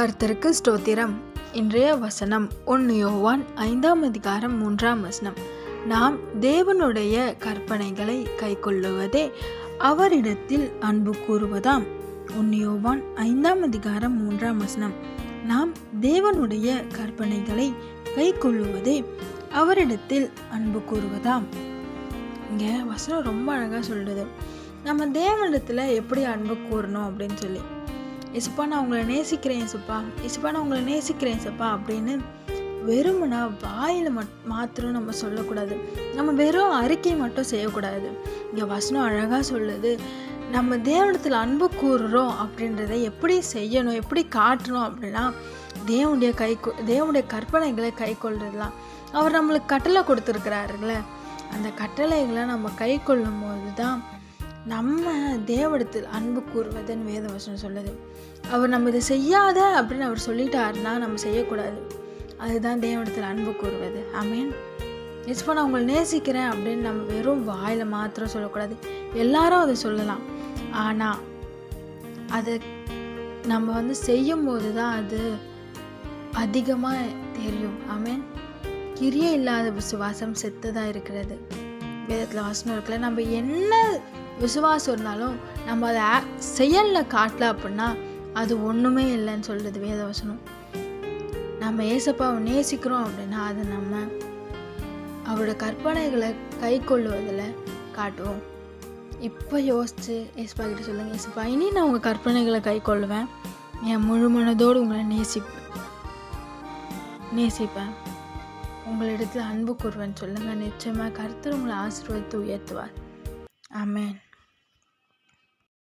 கர்த்தருக்கு ஸ்தோத்திரம். இன்றைய வசனம் 1 யோவான் 5ஆம் அதிகாரம் 3ஆம் வசனம். நாம் தேவனுடைய கற்பனைகளை கைக்கொள்ளுவதே அவரிடத்தில் அன்பு கூறுவதாம். 1 யோவான் 5ஆம் அதிகாரம் 3ஆம் வசனம். நாம் தேவனுடைய கற்பனைகளை கைக்கொள்ளுவதே அவரிடத்தில் அன்பு கூறுவதாம். இங்கே வசனம் ரொம்ப அழகாக சொல்லுது, நம்ம தேவனிடத்தில் எப்படி அன்பு கூறணும் அப்படின்னு சொல்லி. இசுப்பா நான் உங்களை நேசிக்கிறேன் இசுப்பா, இசுப்பா நான் உங்களை நேசிக்கிறேன் இசுப்பா அப்படின்னு வெறுமனா வாயில் மாத்திரம் நம்ம சொல்லக்கூடாது. நம்ம வெறும் அறிக்கை மட்டும் செய்யக்கூடாது. இங்கே வசனம் அழகாக சொல்லுது, நம்ம தேவனிடத்தில் அன்பு கூறுறோம் அப்படின்றத எப்படி செய்யணும், எப்படி காட்டணும் அப்படின்னா தேவனுடைய கற்பனைகளை கை கொள்றதுலாம். அவர் நம்மளுக்கு கட்டளை கொடுத்துருக்கிறாருங்கள, அந்த கட்டளைகளை நம்ம கை கொள்ளும் போது தான் நம்ம தேவனிடத்தில் அன்பு கூறுவதுன்னு வேதவசனம் சொல்லுது. அவர் நம்ம இதை செய்யாத அப்படின்னு அவர் சொல்லிட்டாருன்னா நம்ம செய்யக்கூடாது. அதுதான் தேவனிடத்தில் அன்பு கூறுவது. ஆமேன். இப்போ நான் உங்களை நேசிக்கிறேன் அப்படின்னு நம்ம வெறும் வாயில் மாத்திரம் சொல்லக்கூடாது. எல்லாரும் அதை சொல்லலாம், ஆனால் அதை நம்ம செய்யும் போது தான் அது அதிகமாக தெரியும். ஆமேன். கிரியை இல்லாத விசுவாசம் செத்ததாக இருக்கிறது. வேதத்தில் வசனம் இருக்குல்ல, நம்ம என்ன விசுவாசம் இருந்தாலும் நம்ம அதை செயலில் காட்டல அப்படின்னா அது ஒன்றுமே இல்லைன்னு சொல்லுது வேதவசனம். நம்ம ஏசப்பாவை நேசிக்கிறோம் அப்படின்னா அது நம்ம அவரோட கற்பனைகளை கை கொள்ளுவதில் காட்டுவோம். இப்போ யோசிச்சு ஏசப்பா கிட்ட சொல்லுங்கள், ஏசப்பா இனி நான் உங்கள் கற்பனைகளை கை கொள்ளுவேன், என் முழு மனதோடு உங்களை நேசிப்பேன், உங்களிடத்தில் அன்பு கூறுவேன்னு சொல்லுங்கள். நிச்சயமாக கர்த்தர் உங்களை ஆசீர்வதித்து உயர்த்துவார். ஆமென்.